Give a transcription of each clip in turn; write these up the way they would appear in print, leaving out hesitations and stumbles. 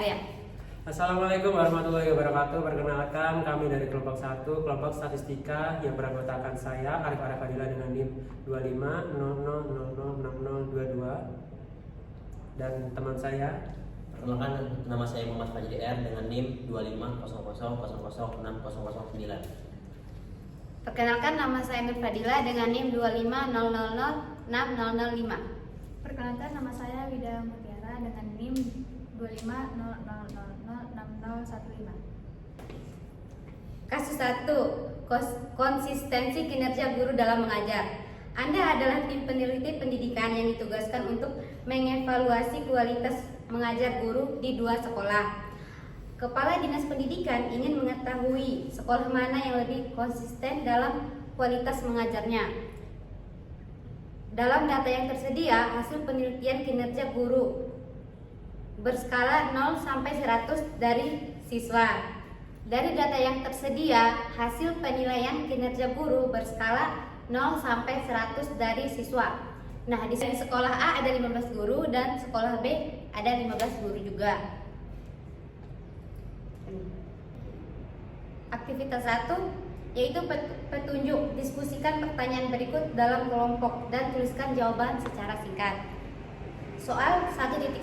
berkarya. Assalamualaikum warahmatullahi wabarakatuh. Perkenalkan, kami dari kelompok 1, kelompok statistika yang beranggotakan saya Arif Fadila dengan NIM 2500006022 dan teman saya. Perkenalkan, nama saya Muhammad Fajri R dengan NIM 2500006009. Perkenalkan, nama saya Nur Fadila dengan NIM 25000605. Perkenalkan, nama saya Wida Mutiara dengan NIM 2500006015. Kasus 1. Konsistensi kinerja guru dalam mengajar. Anda adalah tim peneliti pendidikan yang ditugaskan untuk mengevaluasi kualitas mengajar guru di 2 sekolah. Kepala Dinas Pendidikan ingin mengetahui sekolah mana yang lebih konsisten dalam kualitas mengajarnya. Dalam data yang tersedia, hasil penelitian kinerja guru berskala 0 sampai 100 dari siswa. Dari data yang tersedia, hasil penilaian kinerja guru berskala 0 sampai 100 dari siswa. Nah, di sekolah A ada 15 guru dan sekolah B ada 15 guru juga. Aktivitas 1 yaitu petunjuk. Diskusikan pertanyaan berikut dalam kelompok dan tuliskan jawaban secara singkat. Soal 1.1.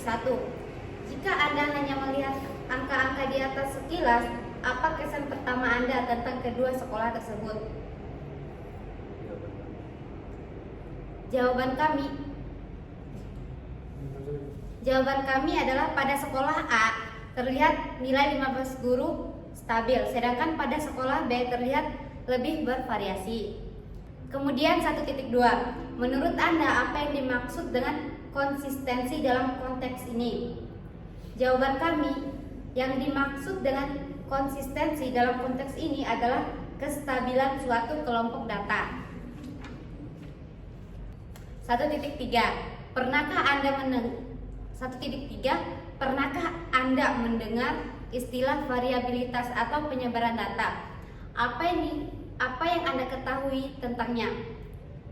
Jika Anda hanya melihat angka-angka di atas sekilas, apa kesan pertama Anda tentang kedua sekolah tersebut? Jawaban kami adalah pada sekolah A terlihat nilai 15 guru stabil, sedangkan pada sekolah B terlihat lebih bervariasi. Kemudian 1.2. Menurut Anda apa yang dimaksud dengan konsistensi dalam konteks ini? Jawaban kami, yang dimaksud dengan konsistensi dalam konteks ini adalah kestabilan suatu kelompok data. 1.3. Pernahkah Anda mendengar istilah variabilitas atau penyebaran data? Apa yang Anda ketahui tentangnya?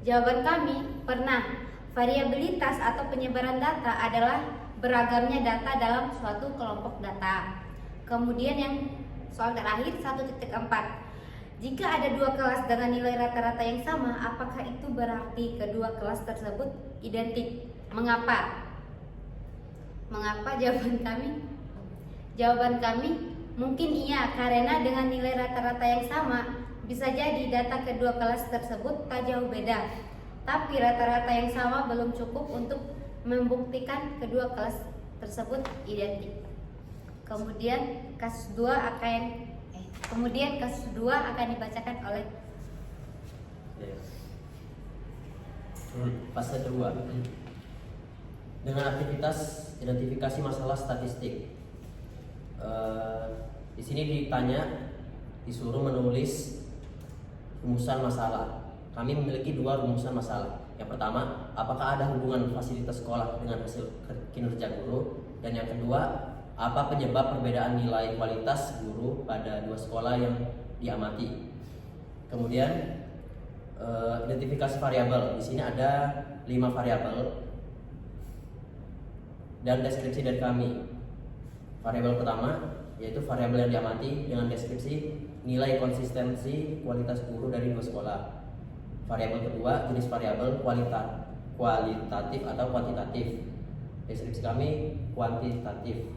Jawaban kami, pernah. Variabilitas atau penyebaran data adalah beragamnya data dalam suatu kelompok data. Kemudian yang soal terakhir 1.4. Jika ada 2 kelas dengan nilai rata-rata yang sama, apakah itu berarti kedua kelas tersebut identik? Mengapa? Jawaban kami mungkin iya, karena dengan nilai rata-rata yang sama bisa jadi data kedua kelas tersebut tak jauh beda. Tapi rata-rata yang sama belum cukup untuk membuktikan kedua kelas tersebut identik. Kemudian kasus 2 akan dibacakan oleh Fase 2. Dengan aktivitas identifikasi masalah statistik. Di sini disuruh menulis rumusan masalah. Kami memiliki 2 rumusan masalah. Yang pertama, apakah ada hubungan fasilitas sekolah dengan hasil kinerja guru? Dan yang kedua, apa penyebab perbedaan nilai kualitas guru pada 2 sekolah yang diamati? Kemudian identifikasi variabel. Di sini ada 5 variabel dan deskripsi dari kami. Variabel pertama yaitu variabel yang diamati dengan deskripsi nilai konsistensi kualitas guru dari 2 sekolah. Variabel kedua jenis variabel kualitatif atau kuantitatif. Deskripsi kami kuantitatif.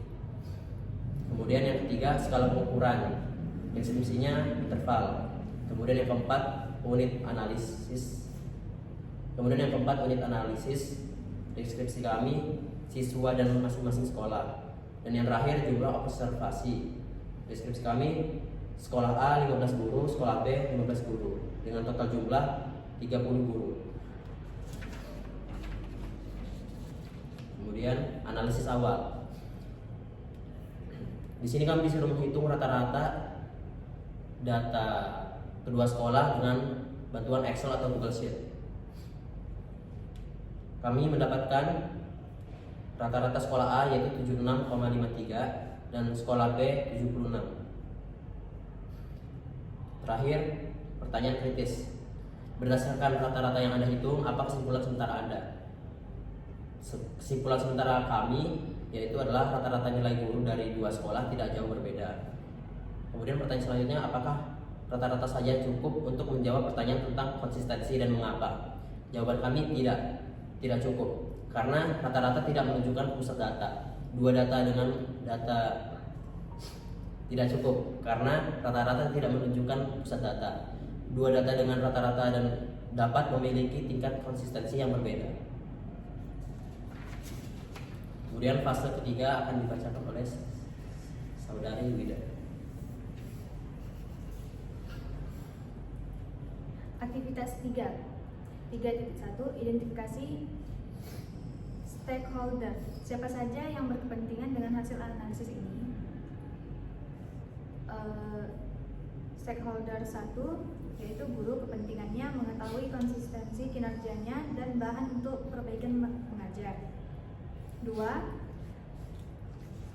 Kemudian yang ketiga skala pengukuran. Deskripsinya interval. Kemudian yang keempat unit analisis. Deskripsi kami siswa dan masing-masing sekolah. Dan yang terakhir jumlah observasi. Deskripsi kami sekolah A 15 guru, sekolah B 15 guru dengan total jumlah 30 guru. Kemudian analisis awal. Di sini kami disuruh menghitung rata-rata data kedua sekolah dengan bantuan Excel atau Google Sheet. Kami mendapatkan rata-rata sekolah A yaitu 76,53 dan sekolah B 76. Terakhir, pertanyaan kritis. Berdasarkan rata-rata yang Anda hitung, apa kesimpulan sementara Anda? Kesimpulan sementara kami yaitu adalah rata-rata nilai guru dari dua sekolah tidak jauh berbeda. Kemudian pertanyaan selanjutnya, apakah rata-rata saja cukup untuk menjawab pertanyaan tentang konsistensi dan mengapa? Jawaban kami tidak cukup, karena rata-rata tidak menunjukkan pusat data. Dua data dengan data tidak cukup, karena rata-rata tidak menunjukkan pusat data. Dua data dengan rata-rata dan dapat memiliki tingkat konsistensi yang berbeda. Kemudian fase ketiga akan dibacakan oleh saudari Wida. Aktivitas 3. 3.1 Identifikasi stakeholder. Siapa saja yang berkepentingan dengan hasil analisis ini? Stakeholder 1 yaitu guru, kepentingannya mengetahui konsistensi kinerjanya dan bahan untuk perbaikan mengajar. 2.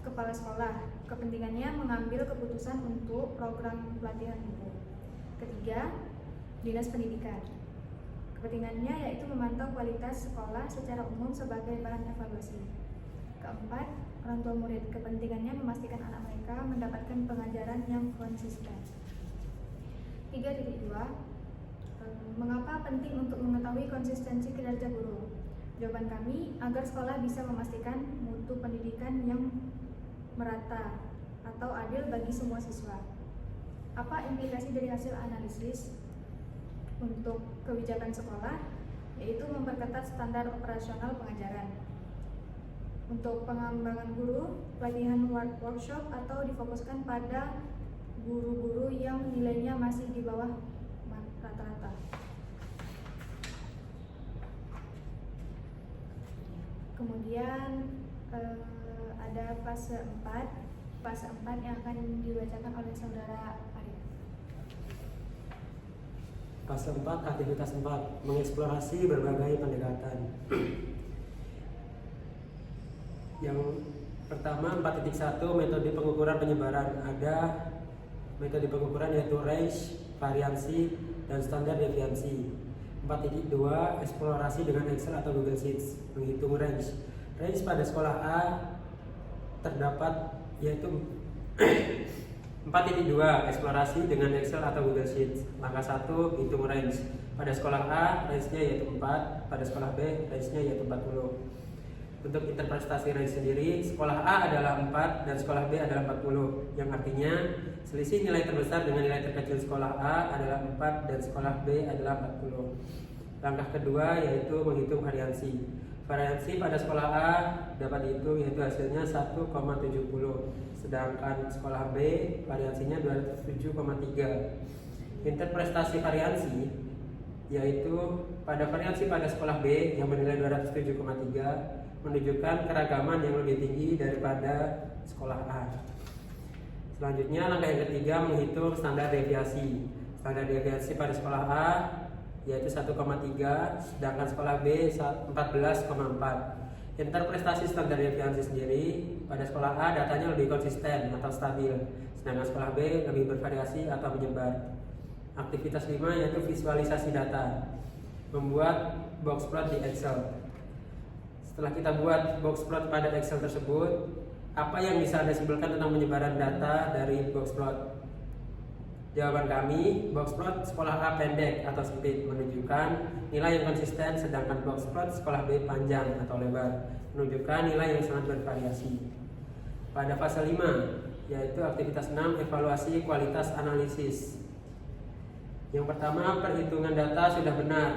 Kepala sekolah, kepentingannya mengambil keputusan untuk program pelatihan guru. 3. Dinas pendidikan, kepentingannya yaitu memantau kualitas sekolah secara umum sebagai bahan evaluasi. 4. Orang tua murid, kepentingannya memastikan anak mereka mendapatkan pengajaran yang konsisten. 3.2 Mengapa penting untuk mengetahui konsistensi kinerja guru? Jawaban kami, agar sekolah bisa memastikan mutu pendidikan yang merata atau adil bagi semua siswa. Apa implikasi dari hasil analisis untuk kebijakan sekolah? Yaitu memperketat standar operasional pengajaran. Untuk pengembangan guru, pelatihan workshop atau difokuskan pada guru-guru yang nilainya masih di bawah rata-rata. Kemudian ada fase 4. Fase 4 yang akan dibacakan oleh saudara Arif. Fase 4, aktivitas 4, mengeksplorasi berbagai pendekatan. Yang pertama 4.1 metode pengukuran penyebaran. Ada metode pengukuran yaitu range, variansi, dan standar deviansi. 4.2 eksplorasi dengan Excel atau Google Sheets, menghitung range. Range pada sekolah A terdapat yaitu 4.2 eksplorasi dengan Excel atau Google Sheets. Langkah 1 hitung range. Pada sekolah A range-nya yaitu 4, pada sekolah B range-nya yaitu 40. Untuk interpretasi range sendiri, sekolah A adalah 4 dan sekolah B adalah 40, yang artinya selisih nilai terbesar dengan nilai terkecil sekolah A adalah 4 dan sekolah B adalah 40. Langkah kedua yaitu menghitung variansi. Variansi pada sekolah A dapat dihitung yaitu hasilnya 1,70, sedangkan sekolah B variansinya 207,3. Interpretasi variansi yaitu pada variansi pada sekolah B yang bernilai 207,3 menunjukkan keragaman yang lebih tinggi daripada sekolah A. Selanjutnya langkah yang ketiga menghitung standar deviasi. Standar deviasi pada sekolah A yaitu 1,3, sedangkan sekolah B 14,4. Interpretasi standar deviasi sendiri pada sekolah A datanya lebih konsisten atau stabil, sedangkan sekolah B lebih bervariasi atau menyebar. Aktivitas 5 yaitu visualisasi data. Membuat box plot di Excel. Setelah kita buat box plot pada Excel tersebut, apa yang bisa Anda simpulkan tentang penyebaran data dari box plot? Jawaban kami, box plot sekolah A pendek atau sempit menunjukkan nilai yang konsisten, sedangkan box plot sekolah B panjang atau lebar menunjukkan nilai yang sangat bervariasi. Pada fase 5, yaitu aktivitas 6, evaluasi kualitas analisis. Yang pertama, perhitungan data sudah benar.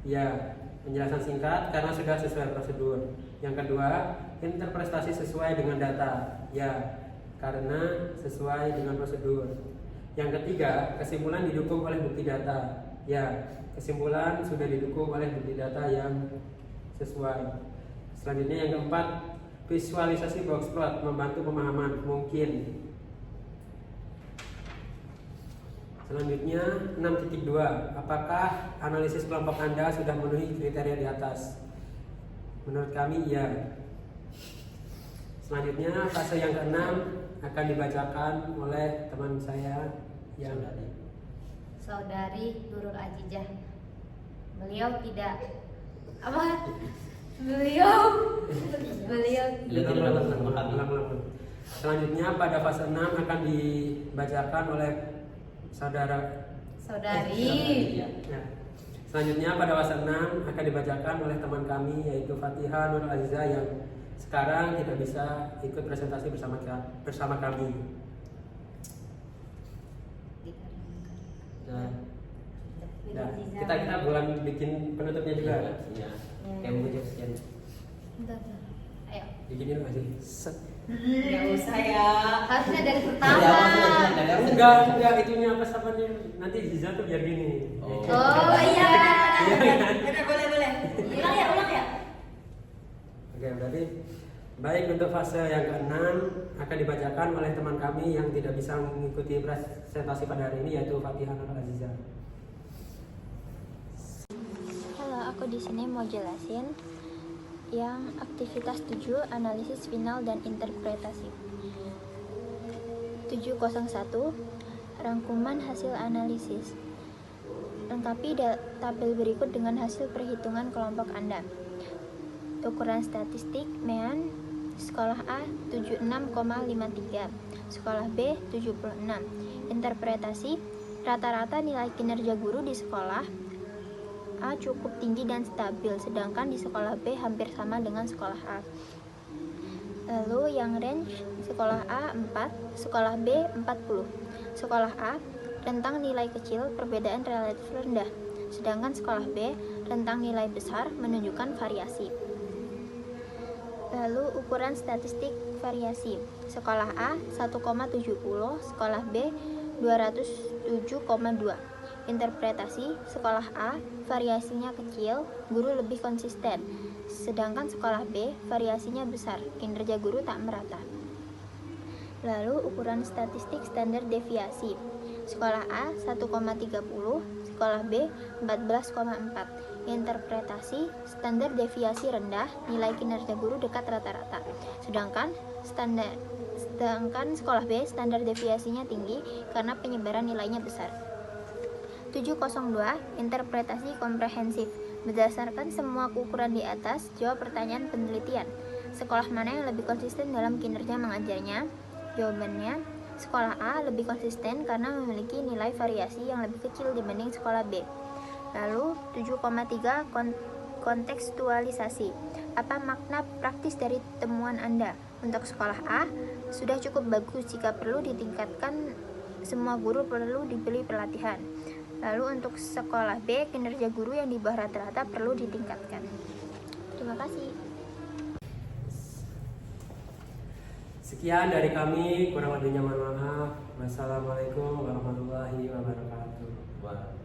Ya, penjelasan singkat karena sudah sesuai prosedur. Yang kedua, interpretasi sesuai dengan data. Ya, karena sesuai dengan prosedur. Yang ketiga, kesimpulan didukung oleh bukti data. Ya, kesimpulan sudah didukung oleh bukti data yang sesuai. Selanjutnya yang keempat, visualisasi box plot membantu pemahaman mungkin. Selanjutnya 6.2, apakah analisis kelompok Anda sudah memenuhi kriteria di atas? Menurut kami iya. Selanjutnya fase yang ke-6 akan dibacakan oleh teman saya yang Saudari Nurul Ajijah. Beliau tidak Beliau beliau Ulang. Selanjutnya pada fase 6 akan dibacakan oleh saudari. Ya. Ya. Selanjutnya pada fase 6 akan dibacakan oleh teman kami yaitu Fatihah Nur Aziza yang sekarang tidak bisa ikut presentasi bersama kami. Nah, kita bulan bikin penutupnya juga. Iya. Kayak bujuk sekian. Ayo. Bikinin aja. Set. Nggak usah ya. Harusnya dari Dari pertama. awal sudah jelas, dari awal sudah Enggak jelas. itunya apa sapannya nanti Ziza tuh biar gini. Oh. Oh iya. Benar, boleh. Ulang ya. Oke, berarti baik untuk fase yang ke-6 akan dibacakan oleh teman kami yang tidak bisa mengikuti presentasi pada hari ini yaitu Fatihah Nur Aziza. Halo, aku di sini mau jelasin yang aktivitas 7 analisis final dan interpretasi. 701 rangkuman hasil analisis. Lengkapi tabel berikut dengan hasil perhitungan kelompok Anda. Ukuran statistik MEAN sekolah A 76,53, sekolah B 76. Interpretasi rata-rata nilai kinerja guru di sekolah A cukup tinggi dan stabil, sedangkan di sekolah B hampir sama dengan sekolah A. Lalu yang range sekolah A 4, sekolah B 40. Sekolah A rentang nilai kecil, perbedaan relatif rendah, sedangkan sekolah B rentang nilai besar menunjukkan variasi. Lalu ukuran statistik variasi. Sekolah A 1,70, sekolah B 207,2. Interpretasi sekolah A variasinya kecil, guru lebih konsisten, sedangkan sekolah B variasinya besar, kinerja guru tak merata. Lalu ukuran statistik standar deviasi. Sekolah A 1,30, sekolah B 14,4. Interpretasi standar deviasi rendah, nilai kinerja guru dekat rata-rata. Sedangkan sekolah B standar deviasinya tinggi karena penyebaran nilainya besar. 702 interpretasi komprehensif. Berdasarkan semua ukuran di atas, jawab pertanyaan penelitian. Sekolah mana yang lebih konsisten dalam kinerja mengajarnya? Jawabannya, sekolah A lebih konsisten karena memiliki nilai variasi yang lebih kecil dibanding sekolah B. Lalu 7,3 kontekstualisasi. Apa makna praktis dari temuan Anda? Untuk sekolah A, sudah cukup bagus, jika perlu ditingkatkan, semua guru perlu diberi pelatihan. Lalu untuk sekolah B, kinerja guru yang di bawah rata-rata perlu ditingkatkan. Terima kasih. Sekian dari kami, kurang lebihnya mohon maaf. Wassalamualaikum warahmatullahi wabarakatuh. Wah.